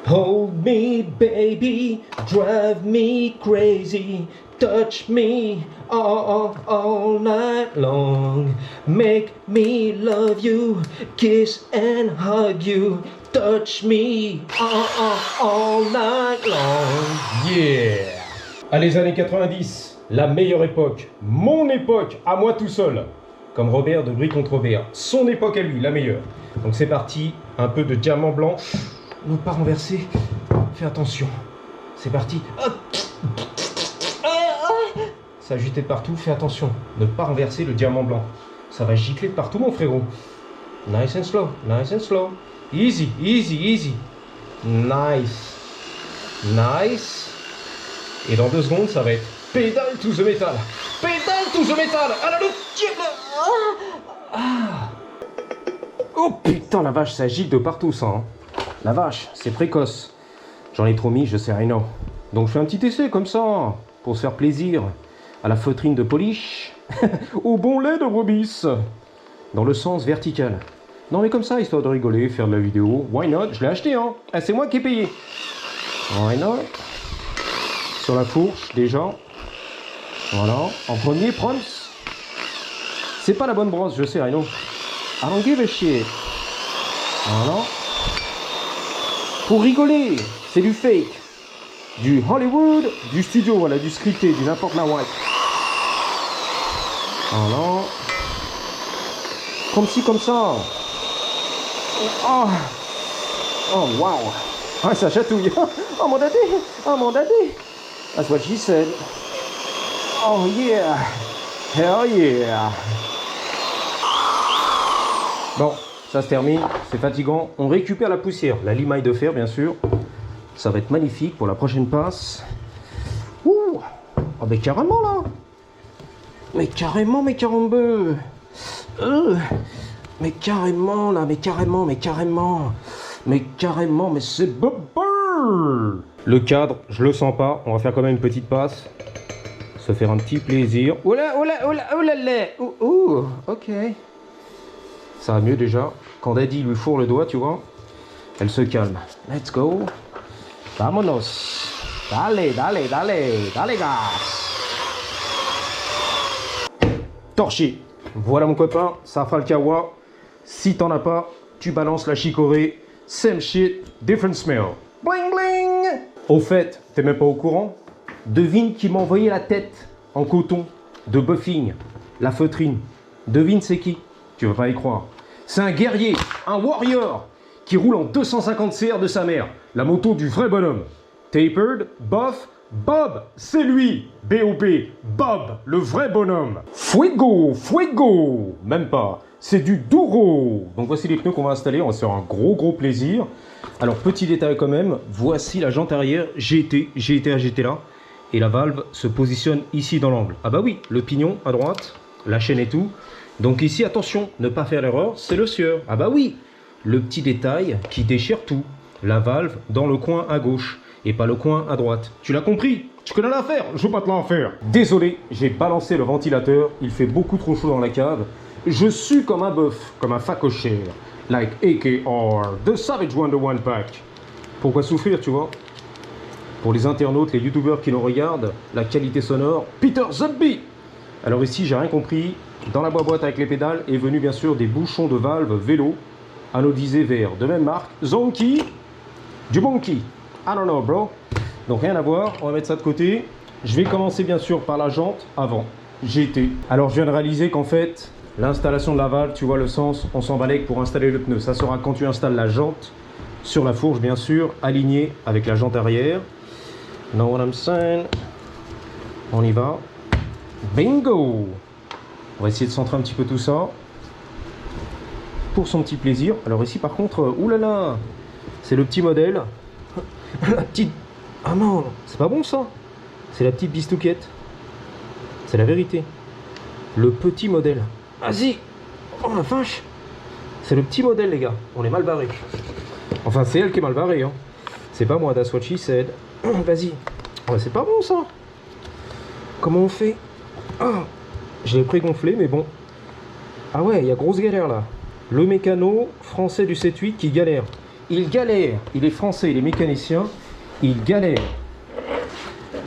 Hold me, baby, drive me crazy. Touch me all night long. Make me love you, kiss and hug you. Touch me all night long. Yeah! À les années 90, la meilleure époque, mon époque, à moi tout seul. Comme Robert de Brie contre Robert, son époque à lui, la meilleure. Donc c'est parti, un peu de diamant blanc. Ne pas renverser, fais attention. C'est parti. Ça gitait de partout, fais attention. Ne pas renverser le diamant blanc. Ça va gicler de partout mon frérot. Nice and slow, nice and slow. Easy, easy, easy. Nice. Nice. Et dans 2 secondes, ça va être pédale to the metal. Pédale to the metal. Alors le Oh putain la vache, ça gicle de partout ça. Hein. La vache, c'est précoce. J'en ai trop mis, je sais, I know. Donc je fais un petit essai comme ça, pour se faire plaisir. À la feutrine de polish. Au bon lait de brebis. Dans le sens vertical. Non mais comme ça, histoire de rigoler, faire de la vidéo. Why not? Je l'ai acheté hein. Ah, c'est moi qui ai payé. Why not? Sur la fourche, déjà. Voilà. En premier, Prance. C'est pas la bonne brosse, je sais, I know. I don't give a shit. Voilà. Pour rigoler, c'est du fake. Du Hollywood, du studio, voilà, du scripté, du n'importe la white. Voilà. Comme ci, comme ça. Oh, oh wow. Ah, ça chatouille. Oh mon daddy. Oh mon daddy. That's what she said. Oh yeah. Hell yeah. Bon, ça se termine. C'est fatigant. On récupère la poussière. La limaille de fer, bien sûr. Ça va être magnifique pour la prochaine passe. Ouh. Oh, mais carrément là. Mais carrément, mais carambeu. Mais carrément là, mais carrément, mais carrément. Mais carrément, mais c'est beau. Le cadre, je le sens pas. On va faire quand même une petite passe. Se faire un petit plaisir. Oh là, oh là, oh là, oh là là. Ouh, ok. Ça va mieux déjà. Quand Daddy lui fourre le doigt, tu vois, elle se calme. Let's go. Vamonos. Dale, dale, dale, dale, gas. Torché. Voilà mon copain, ça fera le kawa. Si t'en as pas, tu balances la chicorée. Same shit, different smell. Bling bling. Au fait, t'es même pas au courant? Devine qui m'a envoyé la tête en coton de buffing, la feutrine. Devine c'est qui? Tu vas pas y croire. C'est un guerrier, un warrior, qui roule en 250 CR de sa mère. La moto du vrai bonhomme. Tapered, Buff, Bob, c'est lui. B.O.B. Bob, le vrai bonhomme. Fuego, fuego. Même pas. C'est du duro. Donc voici les pneus qu'on va installer. On va se faire un gros plaisir. Alors petit détail quand même. Voici la jante arrière GT là. Et la valve se positionne ici dans l'angle. Ah bah oui, le pignon à droite, la chaîne et tout. Donc ici, attention, ne pas faire l'erreur, c'est le sieur. Ah bah oui, le petit détail qui déchire tout. La valve dans le coin à gauche et pas le coin à droite. Tu l'as compris? Tu connais l'affaire? Je veux pas te l'en faire. Désolé, j'ai balancé le ventilateur. Il fait beaucoup trop chaud dans la cave. Je sue comme un bœuf, comme un facochère. Like AKR, The Savage Wonder One Pack. Pourquoi souffrir, tu vois? Pour les internautes, les youtubeurs qui nous regardent, la qualité sonore, Peter Zumby. Alors ici, j'ai rien compris. Dans la boîte avec les pédales est venu bien sûr des bouchons de valve vélo anodisés verts de même marque, Zonky, du Bonky. I don't know bro. Donc rien à voir, on va mettre ça de côté. Je vais commencer bien sûr par la jante avant, GT. Alors je viens de réaliser qu'en fait, l'installation de la valve, tu vois le sens, on s'en balèque pour installer le pneu. Ça sera quand tu installes la jante sur la fourche bien sûr, alignée avec la jante arrière. Know what I'm saying? On y va. Bingo! On va essayer de centrer un petit peu tout ça pour son petit plaisir. Alors ici par contre, oulala, c'est le petit modèle. La petite... Ah non, c'est pas bon ça. C'est la petite bistouquette. C'est la vérité. Le petit modèle. Vas-y. Oh la vache. C'est le petit modèle les gars. On est mal barré. Enfin c'est elle qui est mal barrée. Hein. C'est pas moi, that's what she said. Vas-y. Oh, c'est pas bon ça. Comment on fait? Oh. Je l'ai pré-gonflé, mais bon. Ah ouais, il y a grosse galère là. Le mécano français du 7-8 qui galère. il galère. Il est français, il est mécanicien. Il galère.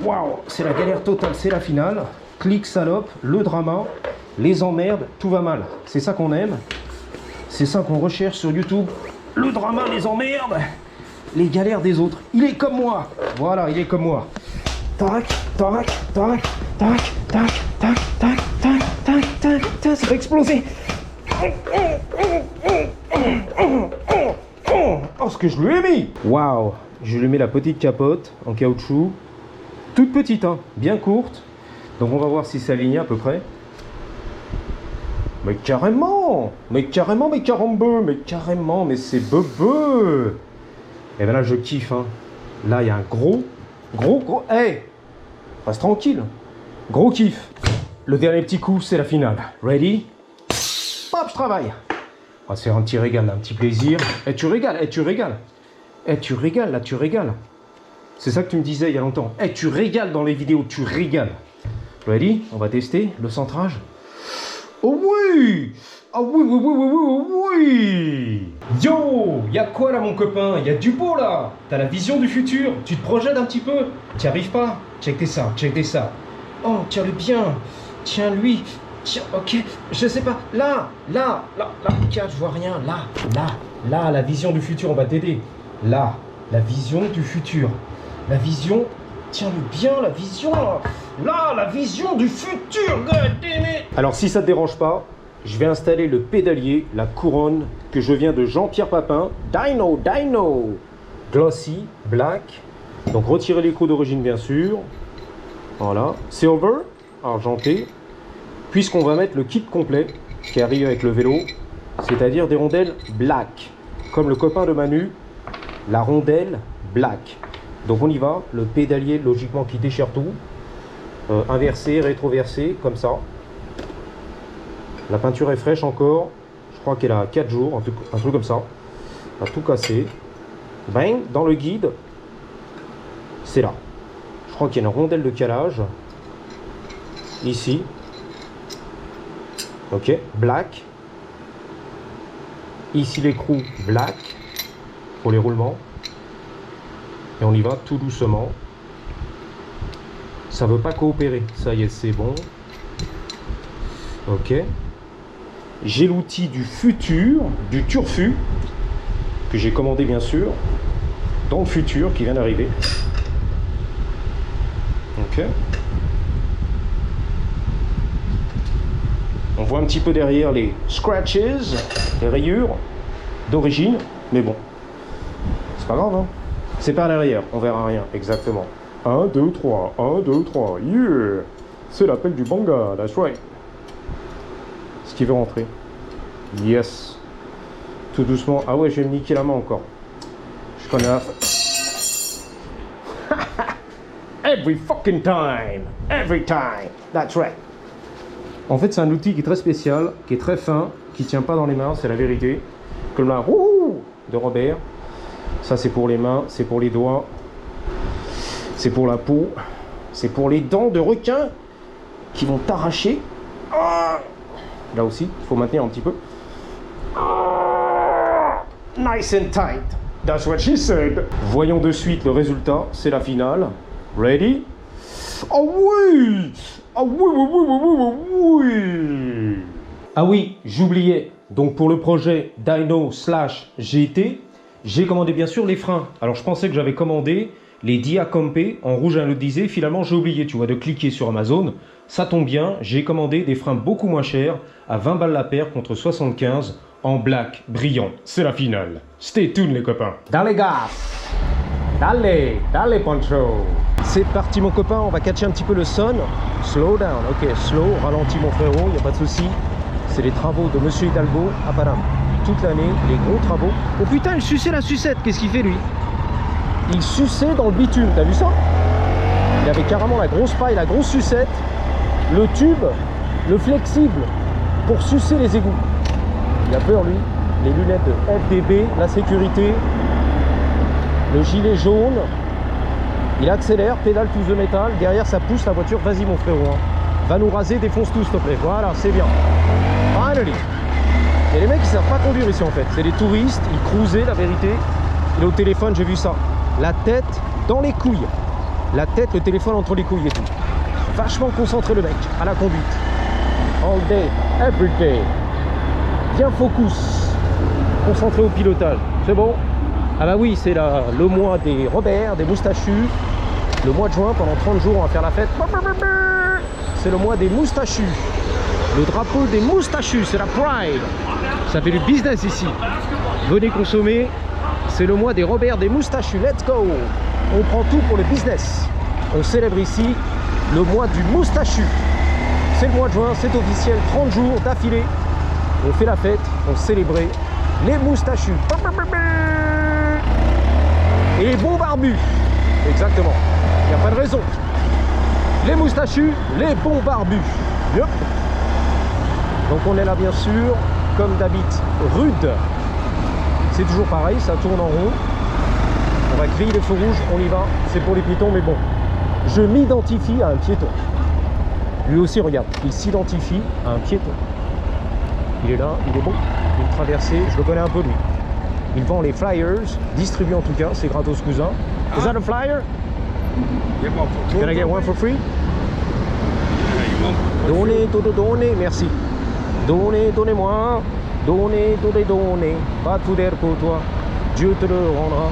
Waouh, c'est la galère totale, c'est la finale. Clic, salope, le drama, les emmerdes, tout va mal. C'est ça qu'on aime. C'est ça qu'on recherche sur YouTube. Le drama, les emmerdes, les galères des autres. Il est comme moi. Voilà, il est comme moi. Tac, tac, tac, tac, tac, tac, tac, tac, tac, tac, tac, ça va exploser. Oh, ce que je lui ai mis. Waouh, je lui mets la petite capote en caoutchouc. Toute petite, hein, bien courte. Donc on va voir si c'est aligné à peu près. Mais carrément, mais carrément, mais carambeu, mais carrément, mais c'est bebe. Et ben là je kiffe, hein. Là il y a un gros, hey, reste tranquille. Gros kiff. Le dernier petit coup, c'est la finale. Ready? Hop, je travaille. On va se faire un petit régal, un petit plaisir. Et tu régales, et tu régales. Et tu régales, là tu régales. C'est ça que tu me disais il y a longtemps. Et tu régales dans les vidéos, tu régales. Ready? On va tester le centrage. Oh oui! Ah oui, oui, oui, oui, oui, oui! Yo! Y'a quoi là mon copain? Y'a du beau là! T'as la vision du futur? Tu te projettes un petit peu? T'y arrives pas? Check ça, check ça. Oh, tiens-le bien! Tiens lui! Tiens, ok, je sais pas. Là, tiens, je vois rien. Là, la vision du futur, on va t'aider. Là, la vision du futur. La vision... Tiens-le bien, la vision, là, la vision du futur, god damn it. Alors, si ça te dérange pas, je vais installer le pédalier, la couronne que je viens de Jean-Pierre Papin, Dyno, Glossy, Black. Donc, retirez l'écrou d'origine, bien sûr. Voilà, Silver, argenté. Puisqu'on va mettre le kit complet qui arrive avec le vélo, c'est-à-dire des rondelles Black. Comme le copain de Manu, la rondelle Black. Donc on y va, le pédalier logiquement qui déchire tout, inversé, rétroversé, comme ça. La peinture est fraîche encore, je crois qu'elle a 4 jours, un truc comme ça. On va tout casser. Bang, dans le guide, c'est là. Je crois qu'il y a une rondelle de calage, ici. Ok, Black. Ici l'écrou Black, pour les roulements. Et on y va tout doucement. Ça veut pas coopérer. Ça y est, c'est bon. Ok. J'ai l'outil du futur, du Turfu, que j'ai commandé bien sûr, dans le futur, qui vient d'arriver. Ok. On voit un petit peu derrière les scratches, les rayures d'origine, mais bon, c'est pas grave, hein. C'est par l'arrière, on verra rien, exactement. 1, 2, 3, 1, 2, 3, yeah! C'est l'appel du banga, that's right. Est-ce qu'il veut rentrer? Yes. Tout doucement. Ah ouais, je vais me niquer la main encore. Je connais la... Every fucking time! Every time! That's right. En fait, c'est un outil qui est très spécial, qui est très fin, qui tient pas dans les mains, c'est la vérité. Comme la de Robert. Ça, c'est pour les mains, c'est pour les doigts, c'est pour la peau, c'est pour les dents de requin qui vont t'arracher. Là aussi, il faut maintenir un petit peu. Nice and tight. That's what she said. Voyons de suite le résultat, c'est la finale. Ready? Oh oui! Ah oui, oui, oui, oui, oui, oui. Ah oui, j'oubliais. Donc pour le projet Dyno/GT, j'ai commandé bien sûr les freins. Alors je pensais que j'avais commandé les Diacompe en rouge anodisé. Finalement j'ai oublié, tu vois, de cliquer sur Amazon. Ça tombe bien, j'ai commandé des freins beaucoup moins chers, à 20 balles la paire contre 75 en black brillant. C'est la finale. Stay tuned les copains. Dale gas. Dale Pancho. C'est parti mon copain, on va catcher un petit peu le son. Slow down, ok, slow, ralentis mon frérot, il n'y a pas de souci. C'est les travaux de Monsieur Hidalgo à Paname. Toute l'année, les gros travaux. Oh putain, il suçait la sucette, qu'est-ce qu'il fait lui? Il suçait dans le bitume, t'as vu ça? Il avait carrément la grosse paille, la grosse sucette, le tube, le flexible pour sucer les égouts. Il a peur lui, les lunettes de FDB, la sécurité, le gilet jaune. Il accélère, pédale tous de métal, derrière ça pousse la voiture, vas-y mon frérot, hein. Va nous raser, défonce tout s'il te plaît, voilà, c'est bien. Finally. Et les mecs ils savent pas conduire ici en fait, c'est des touristes, ils cruisaient la vérité, il est au téléphone, j'ai vu ça. La tête dans les couilles. La tête, le téléphone entre les couilles et tout. Vachement concentré le mec à la conduite. All day, every day. Bien focus. Concentré au pilotage. C'est bon? Ah bah oui, c'est le mois des Robert, des moustachus. Le mois de juin, pendant 30 jours, on va faire la fête. C'est le mois des moustachus. Le drapeau des moustachus, c'est la Pride. Ça fait du business ici. Venez consommer. C'est le mois des Robert, des moustachus. Let's go. On prend tout pour le business. On célèbre ici le mois du moustachu. C'est le mois de juin, c'est officiel. 30 jours d'affilée. On fait la fête, on célébrait les moustachus. Et les bons barbus. Exactement. Il n'y a pas de raison. Les moustachus, les bons barbus. Yep. Donc on est là bien sûr, comme d'habitude, rude. C'est toujours pareil, ça tourne en rond. On va griller les feux rouges, on y va. C'est pour les piétons, mais bon. Je m'identifie à un piéton. Lui aussi, regarde, il s'identifie à un piéton. Il est là, il est bon. Il traversé, je le connais un peu lui. Il vend les flyers, distribué en tout cas, c'est gratos cousin. Is that a flyer? Can I get one for free? Donnez, donnez, merci. Donnez, donnez-moi. Donnez, donnez, donnez. Pas tout d'air pour toi. Dieu te le rendra.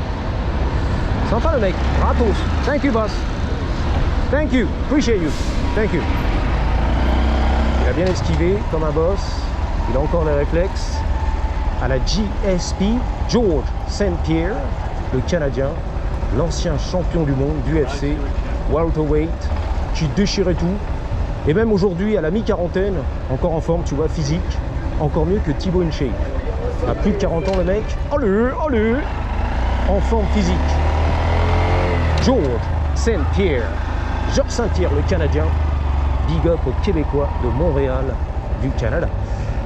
Sympa le mec. Gratos. Thank you, boss. Thank you. Appreciate you. Thank you. Il a bien esquivé comme un boss. Il a encore les réflexes. À la GSP, George St. Pierre, le Canadien, l'ancien champion du monde du UFC, welterweight, qui déchirait tout. Et même aujourd'hui, à la mi-quarantaine, encore en forme, tu vois, physique, encore mieux que Thibaut InShape. À plus de 40 ans, le mec, allez, allez, en forme physique. George St. Pierre, Georges Saint-Pierre, le Canadien, big up aux Québécois de Montréal, du Canada.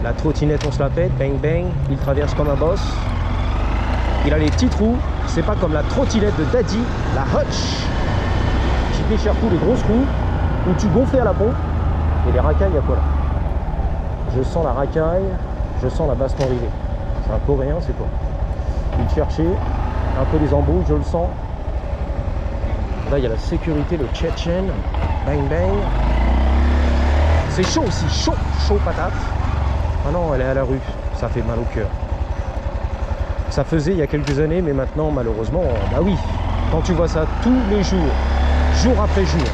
La trottinette, on se la pète, bang bang, il traverse comme un boss. Il a les petits trous, c'est pas comme la trottinette de Daddy, la Hutch, qui déchire tous les grosses roues, où tu gonflais à la pompe, et les racailles, à quoi là? Je sens la racaille, je sens la baston rivée. C'est un Coréen, c'est quoi? Il cherchait un peu les embrouilles, je le sens. Là, il y a la sécurité, le Tchétchène, bang bang. C'est chaud aussi, chaud, chaud patate. Ah non, elle est à la rue, ça fait mal au cœur. Ça faisait il y a quelques années, mais maintenant, malheureusement, bah oui. Quand tu vois ça tous les jours, jour après jour,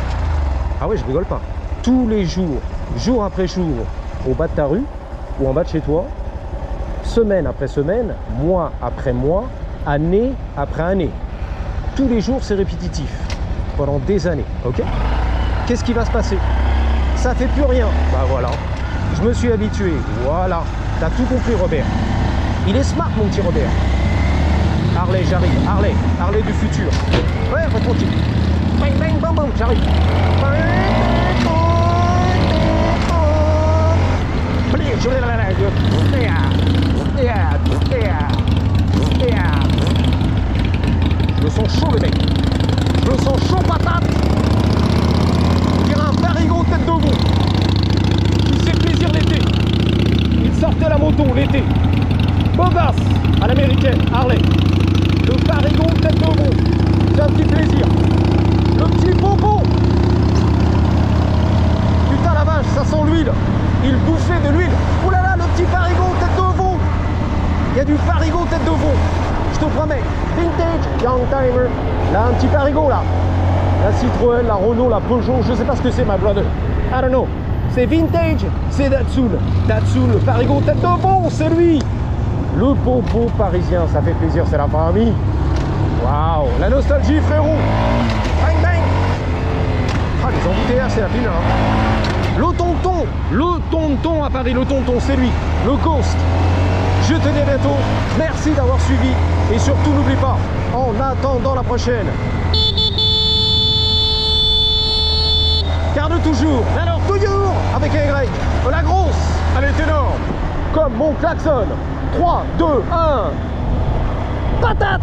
ah ouais, je rigole pas, tous les jours, jour après jour, au bas de ta rue, ou en bas de chez toi, semaine après semaine, mois après mois, année après année. Tous les jours, c'est répétitif, pendant des années, ok? Qu'est-ce qui va se passer? Ça fait plus rien, bah voilà. Je me suis habitué, voilà. T'as tout compris, Robert. Il est smart, mon petit Robert. Harley, j'arrive. Harley, Harley du futur. Ouais, va tranquille. Bang, bang, bam, bam, j'arrive. Je le sens chaud, le mec. Je le sens chaud patate. On dirait un parigot tête de veau. Il s'est plaisir l'été. Il sortait la moto l'été. Bogas à l'américaine, Harley. Le parigon tête de veau. C'est un petit plaisir. Le petit popo. Putain la vache, ça sent l'huile. Il bouffait de l'huile. Ouh là là, le petit parigon tête de veau. Il y a du parigon tête de veau. Je te promets. Vintage, young timer. Là, un petit parigon là. La Citroën, la Renault, la Peugeot, je sais pas ce que c'est, my brother. I don't know. C'est vintage, c'est Datsun. Datsun, le parigon tête de veau, c'est lui. Le popo parisien, ça fait plaisir, c'est la famille. Waouh, la nostalgie, frérot. Bang, bang. Ah, les embouteillages, c'est la pile, hein. Le tonton à Paris, le tonton, c'est lui, le Ghost. Je te dis à bientôt, merci d'avoir suivi. Et surtout, n'oublie pas, en attendant la prochaine, garde toujours, alors toujours, avec un Y, la grosse, elle est énorme, comme mon klaxon. 3, 2, 1, patate!